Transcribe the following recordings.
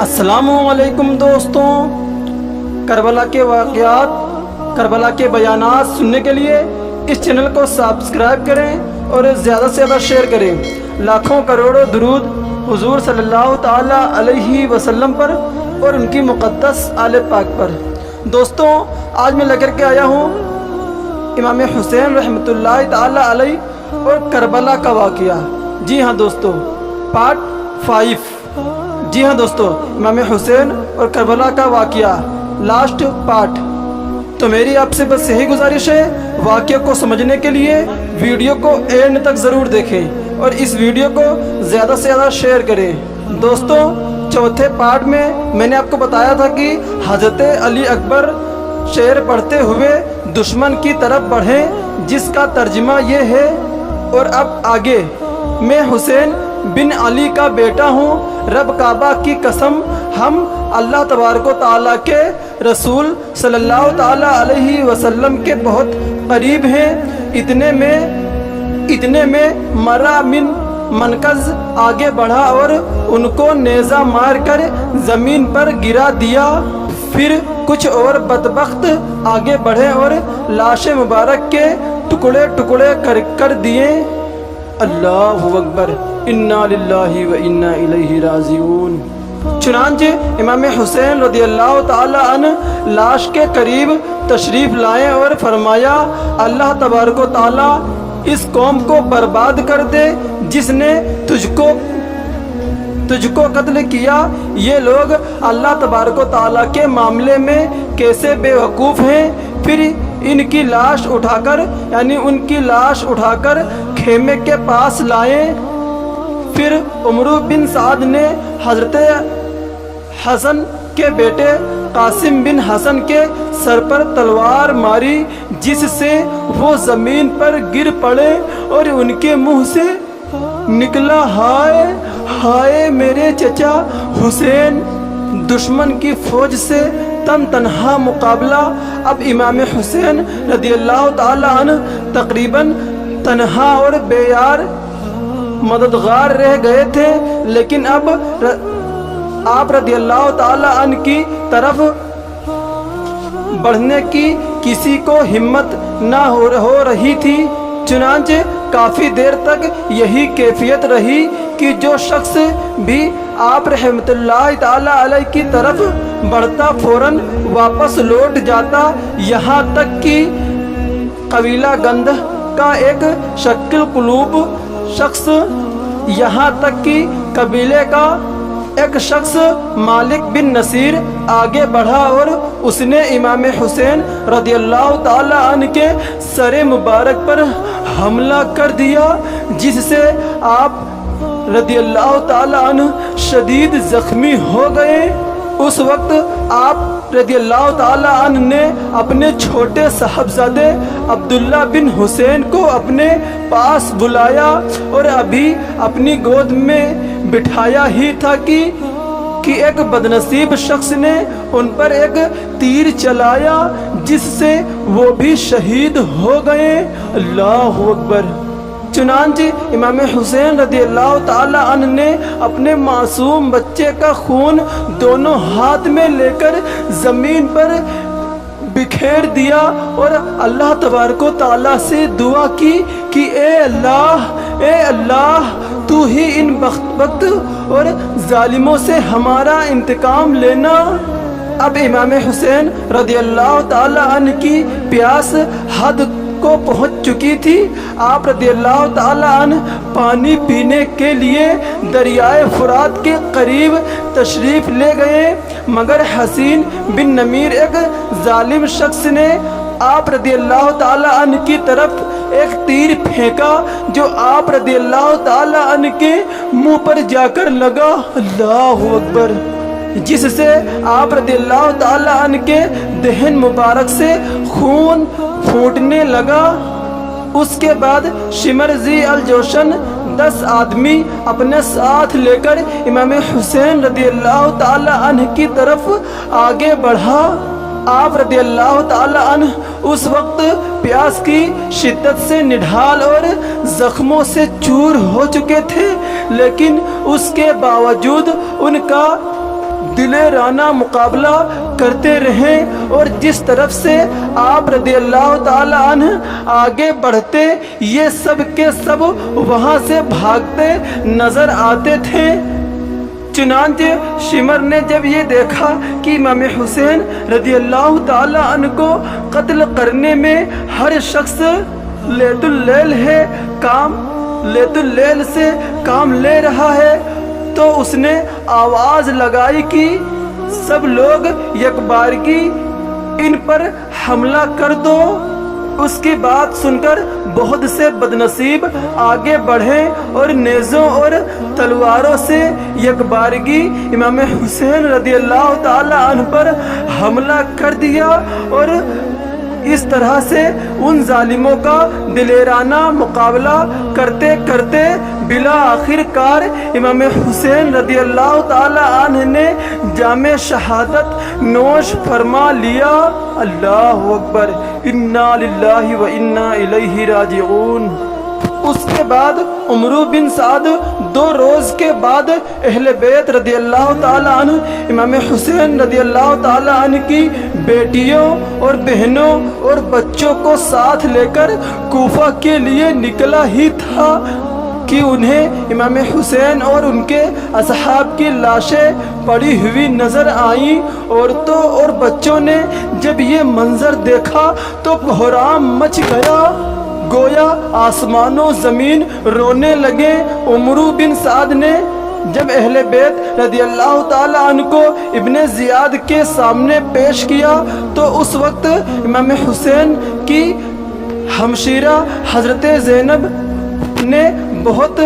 अस्सलामुअलैकुम दोस्तों, करबला के वाक़यात, करबला के बयानात सुनने के लिए इस चैनल को सब्सक्राइब करें और ज़्यादा से ज़्यादा शेयर करें। लाखों करोड़ों दुरूद हुजूर सल्लल्लाहु ताला अलैहि वसल्लम पर और उनकी मुक़द्दस आले पाक पर। दोस्तों, आज मैं लेकर के आया हूँ इमाम हुसैन रहमतुल्लाहि ताला अलैहि और करबला का वाक़या। जी हाँ दोस्तों, पार्ट 5। जी हाँ दोस्तों, इमाम हुसैन और करबला का वाक़या लास्ट पार्ट। तो मेरी आपसे बस यही गुजारिश है, वाक़या को समझने के लिए वीडियो को एंड तक ज़रूर देखें और इस वीडियो को ज़्यादा से ज़्यादा शेयर करें। दोस्तों, चौथे पार्ट में मैंने आपको बताया था कि हज़रत अली अकबर शेर पढ़ते हुए दुश्मन की तरफ बढ़ें, जिसका तर्जुमा ये है। और अब आगे, मैं हुसैन बिन अली का बेटा हूँ, रब काबा की कसम हम अल्लाह तबारक व तआला के रसूल सल्लल्लाहु ताला अलैहि वसल्लम के बहुत करीब हैं। इतने में मरा मिन मनकज़ आगे बढ़ा और उनको नेज़ा मार कर ज़मीन पर गिरा दिया। फिर कुछ और बदबख्त आगे बढ़े और लाश मुबारक के टुकड़े टुकड़े कर दिए। अल्लाहु अकबर, इन्ना लिल्लाहि व इन्ना इलैहि राजिऊन। चुनांचे इमाम हुसैन रदियल्लाहु ताला अन्हु लाश के करीब तशरीफ़ लाए और फरमाया, अल्लाह तबारक व ताला इस कौम को बर्बाद कर दे जिसने तुझको कत्ल किया। ये लोग अल्लाह तबारक व ताला के मामले में कैसे बेवकूफ़ हैं। फिर उनकी लाश उठाकर खेमे के पास लाए। फिर उमर बिन साद ने हज़रत हसन के बेटे कासिम बिन हसन के सर पर तलवार मारी, जिससे वो ज़मीन पर गिर पड़े और उनके मुंह से निकला, हाय हाय मेरे चचा हुसैन। दुश्मन की फ़ौज से तनहा मुकाबला। अब इमाम हुसैन रदियल्लाहु ताला अन्हु तकरीबन तनहा और बेयार मददगार रह गए थे, लेकिन अब आप रदियल्लाहु ताला अन्हु की तरफ बढ़ने की किसी को हिम्मत ना हो रही थी। चुनांचे काफ़ी देर तक यही कैफियत रही कि जो शख्स भी आप रहमतुल्लाहि ताला अलैहि की तरफ बढ़ता फौरन वापस लौट जाता। यहाँ तक कि कबीला गंध का एक शक्ल कुलूब शख्स, यहाँ तक कि कबीले का एक शख्स मालिक बिन नसीर आगे बढ़ा और उसने इमाम हुसैन रदियल्लाहु ताला अन्हु के सरे मुबारक पर हमला कर दिया, जिससे आप रदियल्लाहु ताला अन्हु शदीद ज़ख्मी हो गए। उस वक्त आप रदियल्लाहु ताला अन्हु ने अपने छोटे साहबजादे अब्दुल्ला बिन हुसैन को अपने पास बुलाया और अभी अपनी गोद में बिठाया ही था कि एक बदनसीब शख्स ने उन पर एक तीर चलाया, जिससे वो भी शहीद हो गए। अल्लाहु अकबर। चुनांचे इमाम हुसैन रदियल्लाहु ताला अन्हु ने अपने मासूम बच्चे का खून दोनों हाथ में लेकर ज़मीन पर बिखेर दिया और अल्लाह तबारक व ताला से दुआ की कि ए अल्लाह तू ही इन बख्त और जालिमों से हमारा इंतकाम लेना। अब इमाम हुसैन रदियल्लाहु ताला अन्हु की प्यास हद को पहुंच चुकी थी। आप रदियल्लाहु ताला अन्हु पानी पीने के लिए दरियाए फुरात के करीब तशरीफ़ ले गए, मगर हसीन बिन नमीर एक जालिम शख्स ने आप रदियल्लाहु ताला अन्हु की तरफ एक तीर फेंका, जो आप रदियल्लाहु ताला अन्हु के मुंह पर जाकर लगा। अल्लाहु अकबर। जिससे आप रदियल्लाहु ताला अन्हु के दहन मुबारक से खून फूटने लगा। उसके बाद शिमरजी अल जोशन 10 आदमी अपने साथ लेकर इमाम हुसैन रदियल्लाहु ताला अन्हु की तरफ आगे बढ़ा। आप रदियल्लाहु ताला अन्हु उस वक्त प्यास की शिद्दत से निढाल और जख्मों से चूर हो चुके थे, लेकिन उसके बावजूद उनका دلیرانہ مقابلہ کرتے رہیں، اور جس طرف سے آپ رضی اللہ تعالی عنہ آگے بڑھتے یہ سب کے سب وہاں سے بھاگتے نظر آتے تھے۔ چنانچہ شمر نے جب یہ دیکھا کہ امام حسین رضی اللہ تعالی عنہ کو قتل کرنے میں ہر شخص لیت اللیل سے کام لے رہا ہے، تو اس نے آواز لگائی کہ سب لوگ یکبارگی ان پر حملہ کر دو۔ اس کی بات سن کر بہت سے بدنصیب آگے بڑھے اور نیزوں اور تلواروں سے یکبارگی امام حسین رضی اللہ تعالی عنہ پر حملہ کر دیا، اور اس طرح سے ان ظالموں کا دلیرانہ مقابلہ کرتے کرتے بلا آخر کار امام حسین رضی اللہ تعالی عنہ نے جام شہادت نوش فرما لیا۔ اللہ اکبر، انا للہ و انا الیہ راجعون۔ اس کے بعد عمرو بن سعد 2 روز کے بعد اہل بیت رضی اللہ تعالی عنہ امام حسین رضی اللہ تعالی عنہ کی بیٹیوں اور بہنوں اور بچوں کو ساتھ لے کر کوفہ کے لیے نکلا ہی تھا کہ انہیں امام حسین اور ان کے اصحاب کی لاشیں پڑی ہوئی نظر آئیں۔ عورتوں اور بچوں نے جب یہ منظر دیکھا تو کوہرام مچ گیا، گویا آسمان و زمین رونے لگے۔ عمرو بن سعد نے جب اہل بیت رضی اللہ تعالی عنہ کو ابن زیاد کے سامنے پیش کیا تو اس وقت امام حسین کی ہمشیرہ حضرت زینب نے بہت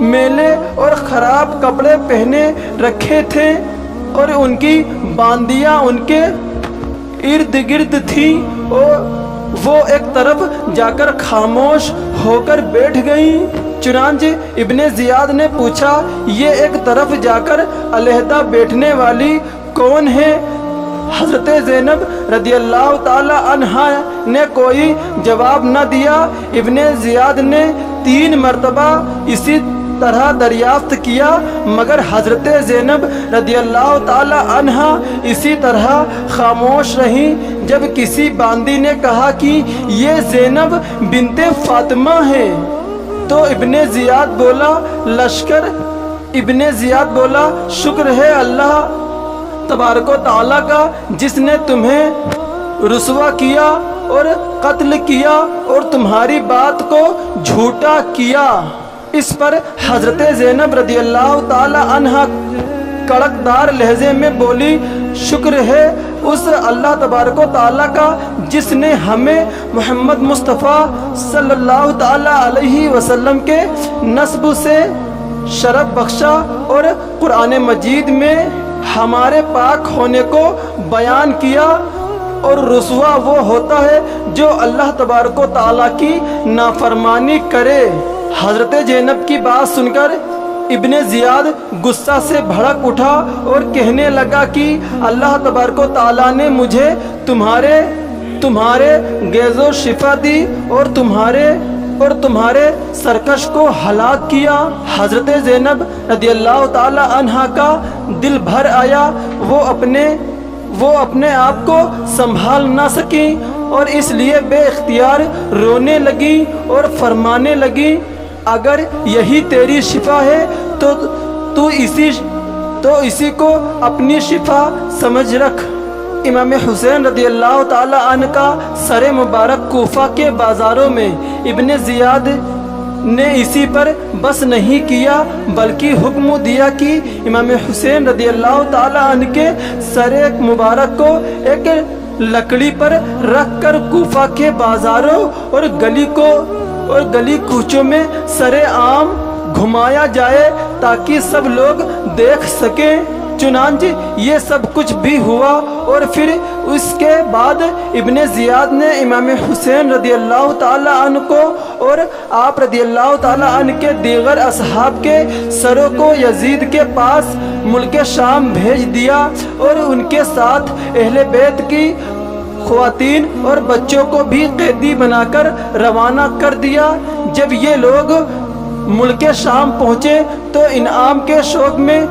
میلے اور خراب کپڑے پہنے رکھے تھے، اور ان کی باندیاں ان کے ارد گرد تھیں، اور وہ ایک طرف جا کر خاموش ہو کر بیٹھ گئیں۔ چنانچہ ابن زیاد نے پوچھا، یہ ایک طرف جا کر علیحدہ بیٹھنے والی کون ہے؟ حضرت زینب رضی اللہ تعالی عنہا نے کوئی جواب نہ دیا۔ ابن زیاد نے 3 مرتبہ اسی طرح دریافت کیا، مگر حضرت زینب رضی اللہ تعالی عنہا اسی طرح خاموش رہیں۔ جب کسی باندی نے کہا کہ یہ زینب بنت فاطمہ ہے تو ابن زیاد بولا شکر ہے اللہ تبارک و تعالیٰ کا جس نے تمہیں رسوا کیا اور قتل کیا اور تمہاری بات کو جھوٹا کیا۔ اس پر حضرت زینب رضی اللہ تعالی عنہا کڑکدار لہجے میں بولی، شکر ہے اس اللہ تبارک و تعالیٰ کا جس نے ہمیں محمد مصطفیٰ صلی اللہ تعالی علیہ وسلم کے نسب سے شرف بخشا، اور قرآن مجید میں ہمارے پاک ہونے کو بیان کیا، اور رسوا وہ ہوتا ہے جو اللہ تبارک و تعالیٰ کی نافرمانی کرے۔ حضرت زینب کی بات سن کر ابن زیاد غصہ سے بھڑک اٹھا اور کہنے لگا کہ اللہ تبارک و تعالیٰ نے مجھے تمہارے غیظ و شفا دی اور تمہارے سرکش کو ہلاک کیا۔ حضرت زینب رضی اللہ تعالی عنہا کا دل بھر آیا، وہ اپنے آپ کو سنبھال نہ سکیں اور اس لیے بے اختیار رونے لگی اور فرمانے لگی، اگر یہی تیری شفا ہے تو اسی کو اپنی شفا سمجھ رکھ۔ امام حسین رضی اللہ تعالی عنہ کا سر مبارک کوفہ کے بازاروں میں ابن زیاد نے اسی پر بس نہیں کیا بلکہ حکم دیا کہ امام حسین رضی اللہ تعالی عنہ کے سر مبارک کو ایک لکڑی پر رکھ کر کوفہ کے بازاروں اور گلی کوچوں میں سر عام گھمایا جائے تاکہ سب لوگ دیکھ سکیں۔ چنانچہ یہ سب کچھ بھی ہوا، اور پھر اس کے بعد ابن زیاد نے امام حسین رضی اللہ تعالی عنہ کو اور آپ رضی اللہ تعالی عنہ کے دیگر اصحاب کے سروں کو یزید کے پاس ملک شام بھیج دیا، اور ان کے ساتھ اہل بیت کی خواتین اور بچوں کو بھی قیدی بنا کر روانہ کر دیا۔ جب یہ لوگ ملک شام پہنچے تو انعام کے شوق میں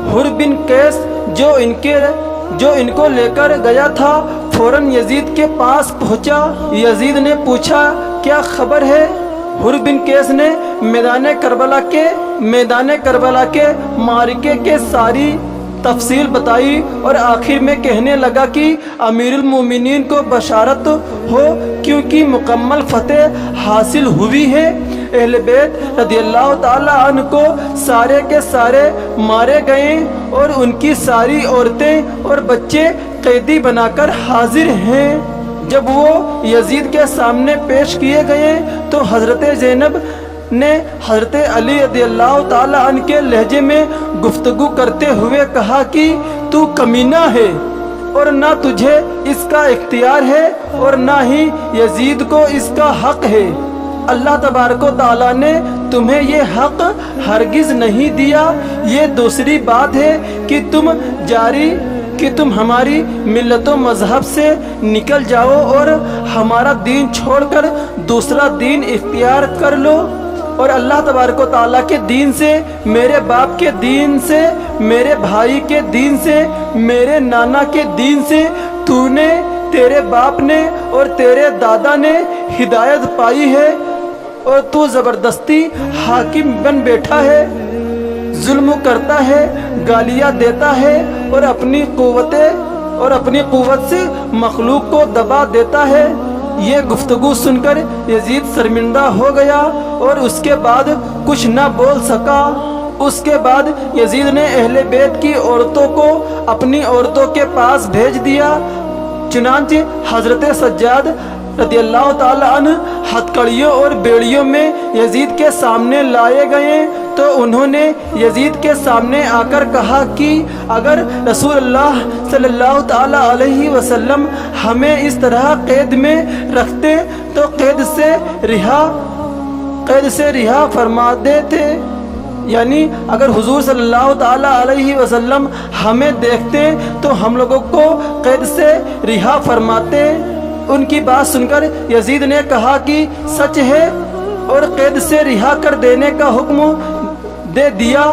حر بن قیس جو इनको लेकर गया था फौरन यजीद के पास पहुंचा। यजीद ने पूछा क्या खबर है। हुर बिन कैस ने मैदान करबला के मारिके के सारी तफसील बताई और आखिर में कहने लगा कि अमीरुल मोमिनीन को बशारत हो क्योंकि मुकम्मल फतेह हासिल हुई है। अहले बैत रदियल्लाहु ताला अन्हु को सारे के सारे मारे गए और उनकी सारी औरतें और बच्चे कैदी बनाकर हाजिर हैं। जब वो यजीद के सामने पेश किए गए तो हज़रत ज़ैनब ने हज़रत अली रदियल्लाहु ताला अन्हु के लहजे में गुफ्तगू करते हुए कहा कि तू कमीना है और ना तुझे इसका इख्तियार है और ना ही यजीद को इसका हक है। अल्लाह तबारक व तआला ने तुम्हें ये हक हरगिज़ नहीं दिया। ये दूसरी बात है कि तुम हमारी मिल्लत व मज़हब से निकल जाओ और हमारा दीन छोड़कर दूसरा दीन इख्तियार कर लो। और अल्लाह तबारक व तआला के दीन से, मेरे बाप के दीन से, मेरे भाई के दीन से, मेरे नाना के दीन से तूने, तेरे बाप ने और तेरे दादा ने हिदायत पाई है और तू ज़बरदस्ती हाकिम बन बैठा है, जुल्म करता है, गालियाँ देता है और अपनी क़ुव्वत से मखलूक को दबा देता है। ये गुफ्तगू सुनकर यजीद शर्मिंदा हो गया और उसके बाद कुछ न बोल सका। उसके बाद यजीद ने अहले बैत की औरतों को अपनी औरतों के पास भेज दिया। चुनांचे हज़रत सज्जाद रदियल्लाहु ताला अन्हु हथकड़ियों और बेड़ियों में यजीद के सामने लाए गए तो उन्होंने यजीद के सामने आकर कहा कि अगर रसूलुल्लाह सल्लल्लाहु ताला अलैहि वसल्लम हमें इस तरह कैद में रखते तो कैद से रिहा फरमा देते। यानी अगर हुजूर सल्लल्लाहु ताला अलैहि वसल्लम हमें देखते तो हम लोगों को कैद से रिहा फरमाते। उनकी बात सुनकर यजीद ने कहा कि सच है और कैद से रिहा कर देने का हुक्म दे दिया।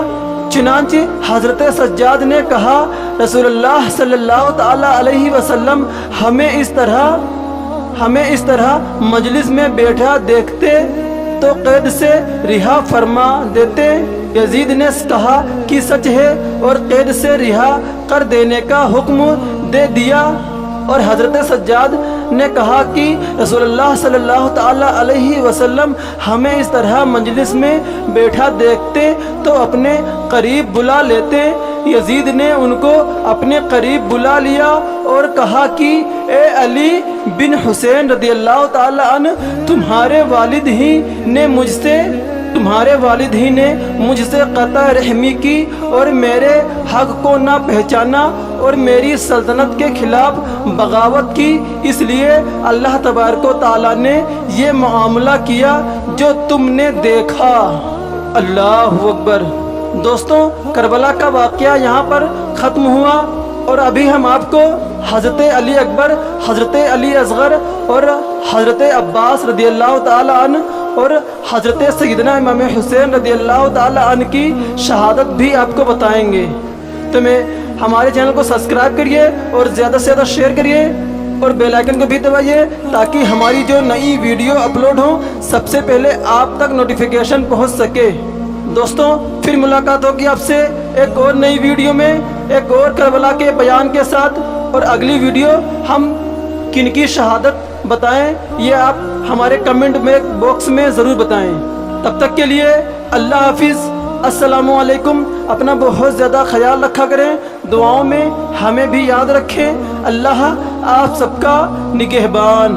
चुनांचे हज़रत सज्जाद ने कहा रसूलुल्लाह सल्लल्लाहु ताला अलैहि वसल्लम हमें इस तरह मजलिस में बैठा देखते तो कैद से रिहा फरमा देते। यजीद ने कहा कि सच है और कैद से रिहा कर देने का हुक्म दे दिया। और हज़रत सज्जाद ने कहा कि रसूलुल्लाह सल्लल्लाहु ताला अलैहि वसल्लम हमें इस तरह मजलिस में बैठा देखते तो अपने करीब बुला लेते। यजीद ने उनको अपने करीब बुला लिया और कहा कि ए अली बिन हुसैन रदियल्लाहु ताला अन्हु तुम्हारे वालिद ही ने मुझसे क़ता रहमी की और मेरे हक को ना पहचाना और मेरी सल्तनत के खिलाफ बगावत की, इसलिए अल्लाह तबारक व तआला ने ये मामला किया जो तुमने देखा। अल्लाहु अकबर। दोस्तों, करबला का वाक़या यहाँ पर ख़त्म हुआ और अभी हम आपको हज़रत अली अकबर, हज़रत अली असग़र और हज़रत अब्बास रदियल्लाहु ताला अन्हु और हज़रत सैयदना इमाम हुसैन रदियल्लाहु ताला अन्हु की शहादत भी आपको बताएंगे। तो हमारे चैनल को सब्सक्राइब करिए और ज़्यादा से ज़्यादा शेयर करिए और बेल आइकन को भी दबाइए ताकि हमारी जो नई वीडियो अपलोड हो सबसे पहले आप तक नोटिफिकेशन पहुंच सके। दोस्तों, फिर मुलाकात होगी आपसे एक और नई वीडियो में एक और करबला के बयान के साथ। और अगली वीडियो हम किनकी शहादत बताएं ये आप हमारे कमेंट में बॉक्स में ज़रूर बताएं। तब तक के लिए अल्लाह हाफिज़, अस्सलामु अलैकुम। अपना बहुत ज़्यादा ख्याल रखा करें, दुआओं में हमें भी याद रखें। अल्लाह आप सबका निगहबान।